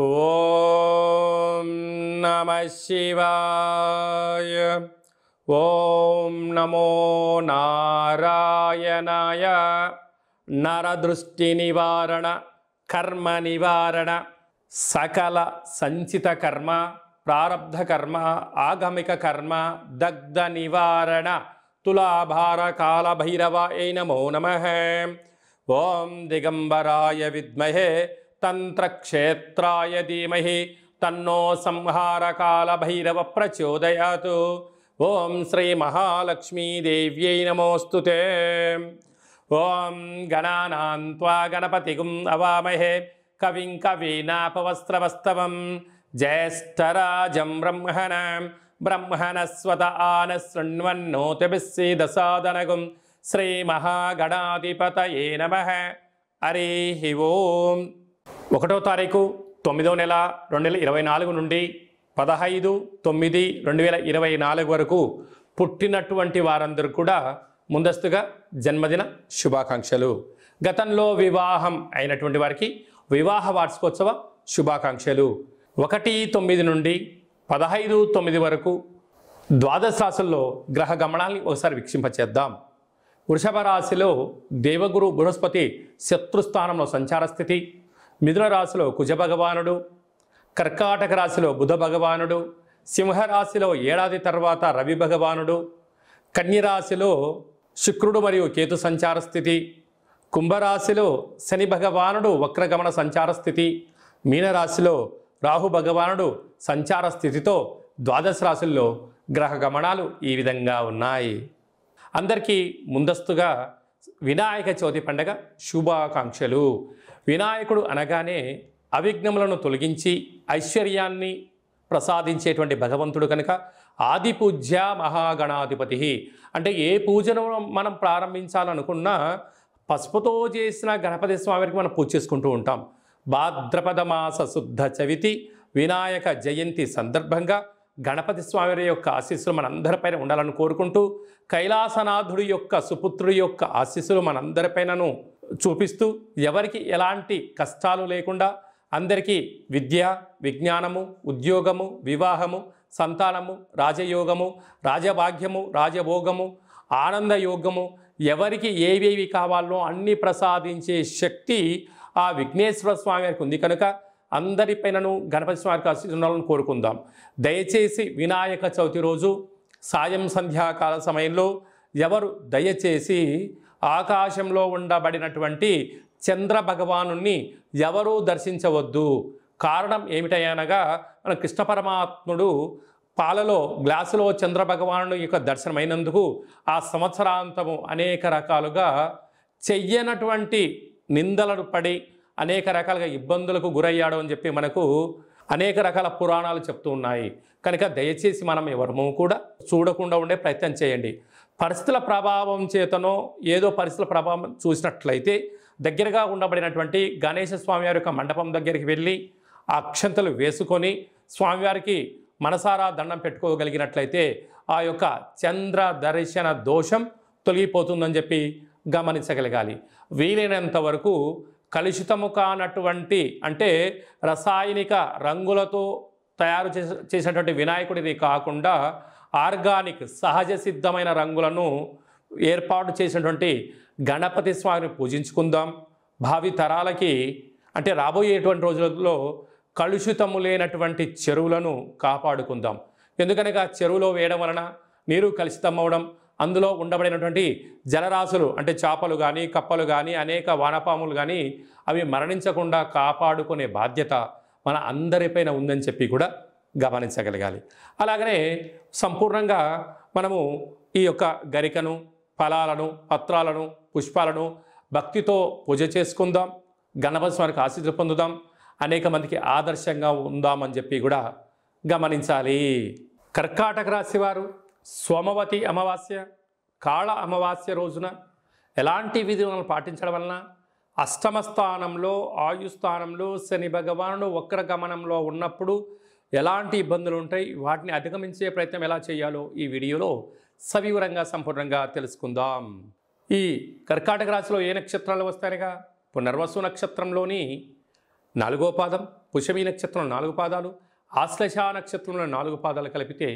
ఓం నమః శివాయ. ఓం నమో నారాయణాయ. నరదృష్టి నివారణ, కర్మ నివారణ, సకల సంచిత కర్మ, ప్రారబ్ధ కర్మ, ఆగమిక కర్మ, దగ్ధ నివారణ, తులాభార కాల భైరవాయ నమో నమః. ఓం దిగంబరాయ విద్మహే తంత్రక్షేత్రాయ ధీమహి తన్నో సంహారకాల భైరవ ప్రచోదయాతు. ఓం శ్రీ మహాలక్ష్మీదేవ్యై నమోస్తుతే. ఓం గణానాం త్వా గణపతిగుం అవామహే కవిం కవీనాపవస్త్రవస్తవం జ్యేష్ఠరాజం బ్రహ్మణస్వత ఆనశృణ్వన్నోతిభిస్సీదసాదనగుం. శ్రీ మహాగణాధిపతయే నమః. హరి ఓం. 1వ తారీఖు 9వ నెల 2024 నుండి 15/9/2024 వరకు పుట్టినటువంటి వారందరూ కూడా ముందస్తుగా జన్మదిన శుభాకాంక్షలు. గతంలో వివాహం అయినటువంటి వారికి వివాహ వార్షికోత్సవ శుభాకాంక్షలు. 1/9 నుండి 15/9 వరకు ద్వాదశ రాశుల్లో గ్రహ గమనాల్ని ఒకసారి వీక్షింపచేద్దాం. వృషభ రాశిలో దేవగురు బృహస్పతి శత్రుస్థానంలో సంచార స్థితి. మిథున రాశిలో కుజ భగవానుడు, కర్కాటక రాశిలో బుధ భగవానుడు, సింహరాశిలో ఏడాది తర్వాత రవి భగవానుడు, కన్యరాశిలో శుక్రుడు మరియు కేతు సంచార స్థితి, కుంభరాశిలో శని భగవానుడు వక్రగమన సంచార స్థితి, మీనరాశిలో రాహు భగవానుడు సంచార స్థితితో ద్వాదశ రాశుల్లో గ్రహ గమనాలు ఈ విధంగా ఉన్నాయి. అందరికీ ముందస్తుగా వినాయక చవితి పండగ శుభాకాంక్షలు. వినాయకుడు అనగానే అవిఘ్నములను తొలగించి ఐశ్వర్యాన్ని ప్రసాదించేటువంటి భగవంతుడు కనుక ఆది పూజ్య మహాగణాధిపతి. అంటే ఏ పూజను మనం ప్రారంభించాలనుకున్నా పసుపుతో చేసిన గణపతి స్వామికి మనం పూజ చేసుకుంటూ ఉంటాం. భాద్రపద మాస శుద్ధ చవితి వినాయక జయంతి సందర్భంగా గణపతి స్వామి యొక్క ఆశీస్సులు మనందరిపైన ఉండాలని కోరుకుంటూ, కైలాసనాథుడి యొక్క సుపుత్రుడి యొక్క ఆశీస్సులు మనందరిపైనను చూపిస్తూ, ఎవరికి ఎలాంటి కష్టాలు లేకుండా అందరికీ విద్య, విజ్ఞానము, ఉద్యోగము, వివాహము, సంతానము, రాజయోగము, రాజభాగ్యము, రాజభోగము, ఆనందయోగము, ఎవరికి ఏవేవి కావాలో అన్నీ ప్రసాదించే శక్తి ఆ విఘ్నేశ్వర స్వామి వారికి ఉంది కనుక అందరిపైనను గణపతి స్వామికి ఆశీస్సులను కోరుకుందాం. దయచేసి వినాయక చవితి రోజు సాయం సంధ్యాకాల సమయంలో ఎవరు దయచేసి ఆకాశంలో ఉండబడినటువంటి చంద్ర భగవాను ఎవరూ దర్శించవద్దు. కారణం ఏమిటనగా మన కృష్ణ పరమాత్ముడు పాలలో గ్లాసులో చంద్ర భగవాను యొక్క దర్శనమైనందుకు ఆ సంవత్సరాంతము అనేక రకాలుగా చెయ్యనటువంటి నిందలను పడి అనేక రకాలుగా ఇబ్బందులకు గురయ్యాడు అని చెప్పి మనకు అనేక రకాల పురాణాలు చెప్తూ ఉన్నాయి. కనుక దయచేసి మనం ఎవరము కూడా చూడకుండా ఉండే ప్రయత్నం చేయండి. పరిస్థితుల ప్రభావం చేతనో ఏదో పరిస్థితుల ప్రభావం చూసినట్లయితే దగ్గరగా ఉండబడినటువంటి గణేశ స్వామివారి యొక్క మండపం దగ్గరికి వెళ్ళి ఆ అక్షంతలు వేసుకొని స్వామివారికి మనసారా దండం పెట్టుకోగలిగినట్లయితే ఆ యొక్క చంద్ర దర్శన దోషం తొలగిపోతుందని చెప్పి గమనించగలగాలి. వీలైనంత వరకు కలుషితము కానటువంటి, అంటే రసాయనిక రంగులతో తయారు చేసినటువంటి వినాయకుడిని కాకుండా ఆర్గానిక్ సహజ సిద్ధమైన రంగులను ఏర్పాటు చేసినటువంటి గణపతి స్వామిని పూజించుకుందాం. భావి తరాలకి, అంటే రాబోయేటువంటి రోజులలో కలుషితము లేనటువంటి చెరువులను కాపాడుకుందాం. ఎందుకనగా చెరువులో వేయడం వలన నీరు కలుషితం అవ్వడం, అందులో ఉండబడినటువంటి జలరాశులు అంటే చేపలు కానీ కప్పలు కానీ అనేక వానపాములు కానీ అవి మరణించకుండా కాపాడుకునే బాధ్యత మన అందరిపైన ఉందని చెప్పి కూడా గమనించగలగాలి. అలాగనే సంపూర్ణంగా మనము ఈ యొక్క గరికను, ఫలాలను, పత్రాలను, పుష్పాలను భక్తితో పూజ చేసుకుందాం. గణపతి స్వామికి ఆశీస్సులు పొందుదాం. అనేక మందికి ఆదర్శంగా ఉందామని చెప్పి కూడా గమనించాలి. కర్కాటక రాశి వారు సోమవతి అమావాస్య, కాళ అమావాస్య రోజున ఎలాంటి విధులను పాటించడం వలన అష్టమ స్థానంలో ఆయుస్థానంలో శని భగవానుడు వక్రగమనంలో ఉన్నప్పుడు ఎలాంటి ఇబ్బందులు ఉంటాయి, వాటిని అధిగమించే ప్రయత్నం ఎలా చేయాలో ఈ వీడియోలో సవివరంగా సంపూర్ణంగా తెలుసుకుందాం. ఈ కర్కాటక రాశిలో ఏ నక్షత్రాలు వస్తాయనగా పునర్వసు నక్షత్రంలోని 4వ పాదం, పుష్యమి నక్షత్రం 4 పాదాలు, ఆశ్లేష నక్షత్రంలో 4 పాదాలు కలిపితే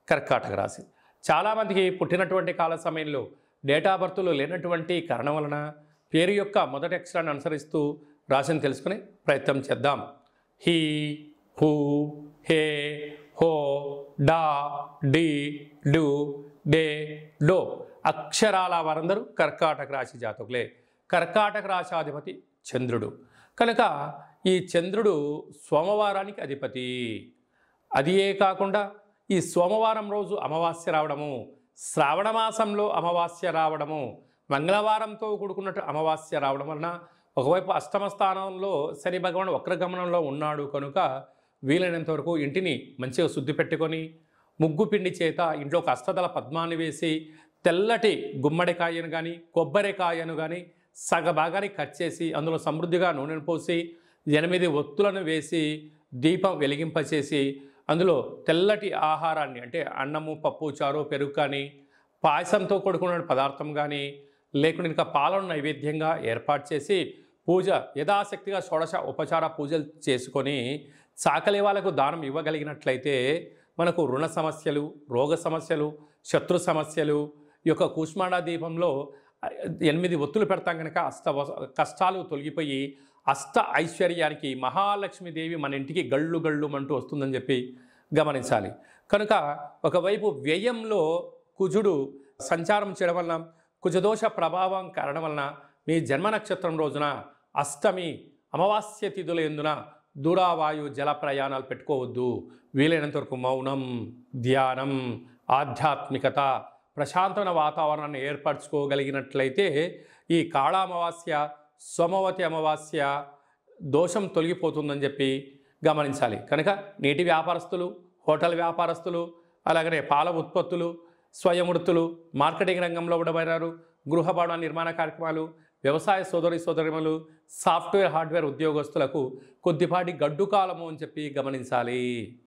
కర్కాటక రాశి. చాలామందికి పుట్టినటువంటి కాల సమయంలో డేట్ ఆఫ్ బర్త్లు లేనటువంటి కారణం వలన పేరు యొక్క మొదటి అక్షరాన్ని అనుసరిస్తూ రాశిని తెలుసుకునే ప్రయత్నం చేద్దాం. హీ, హూ, హే, హో, డా, డి, డు, డే, డో అక్షరాల వారందరూ కర్కాటక రాశి జాతకులే. కర్కాటక రాశాధిపతి చంద్రుడు కనుక ఈ చంద్రుడు సోమవారానికి అధిపతి. అదియే కాకుండా ఈ సోమవారం రోజు అమావాస్య రావడము, శ్రావణ మాసంలో అమావాస్య రావడము, మంగళవారంతో కూడుకున్నట్టు అమావాస్య రావడం వలన ఒకవైపు అష్టమ స్థానంలో శని భగవాన్ వక్రగమనంలో ఉన్నాడు కనుక వీలైనంత వరకు ఇంటిని మంచిగా శుద్ధి పెట్టుకొని ముగ్గు పిండి చేత ఇంట్లో ఒక అష్టదళ పద్మాన్ని వేసి తెల్లటి గుమ్మడికాయను కానీ కొబ్బరికాయను కానీ సగభాగాన్ని కట్ చేసి అందులో సమృద్ధిగా నూనెను పోసి 8 ఒత్తులను వేసి దీపం వెలిగింపచేసి అందులో తెల్లటి ఆహారాన్ని అంటే అన్నము, పప్పు, చారు, పెరుగు కానీ పాయసంతో కూడుకున్న పదార్థం కానీ లేకుండా ఇంకా పాలను నైవేద్యంగా ఏర్పాటు చేసి పూజ యథాశక్తిగా షోడశ ఉపచార పూజలు చేసుకొని చాకలి వాళ్ళకు దానం ఇవ్వగలిగినట్లయితే మనకు రుణ సమస్యలు, రోగ సమస్యలు, శత్రు సమస్యలు ఈ యొక్క కూష్మాండ దీపంలో 8 ఒత్తులు పెడతాం కనుక కష్టాలు తొలగిపోయి అష్ట ఐశ్వర్యానికి మహాలక్ష్మీదేవి మన ఇంటికి గళ్ళు గళ్ళు అంటూ వస్తుందని చెప్పి గమనించాలి. కనుక ఒకవైపు వ్యయంలో కుజుడు సంచారం చేయడం వలన కుజదోష ప్రభావం కారణం వలన మీ జన్మ నక్షత్రం రోజున అష్టమి అమావాస్య తిథుల యందున దూరావాయు జల ప్రయాణాలు పెట్టుకోవద్దు. వీలైనంత వరకు మౌనం, ధ్యానం, ఆధ్యాత్మికత, ప్రశాంతమైన వాతావరణాన్ని ఏర్పరచుకోగలిగినట్లయితే ఈ కాళ అమావాస్య, సోమవతి అమావాస్య దోషం తొలగిపోతుందని చెప్పి గమనించాలి. కనుక నీటి వ్యాపారస్తులు, హోటల్ వ్యాపారస్తులు, అలాగనే పాల ఉత్పత్తులు, స్వయం వృత్తులు, మార్కెటింగ్ రంగంలో ఉండబోయారు, గృహ భవన నిర్మాణ కార్యక్రమాలు, వ్యవసాయ సోదరిమణులు, సాఫ్ట్వేర్ హార్డ్వేర్ ఉద్యోగస్తులకు కొద్దిపాటి గడ్డు కాలము అని చెప్పి గమనించాలి.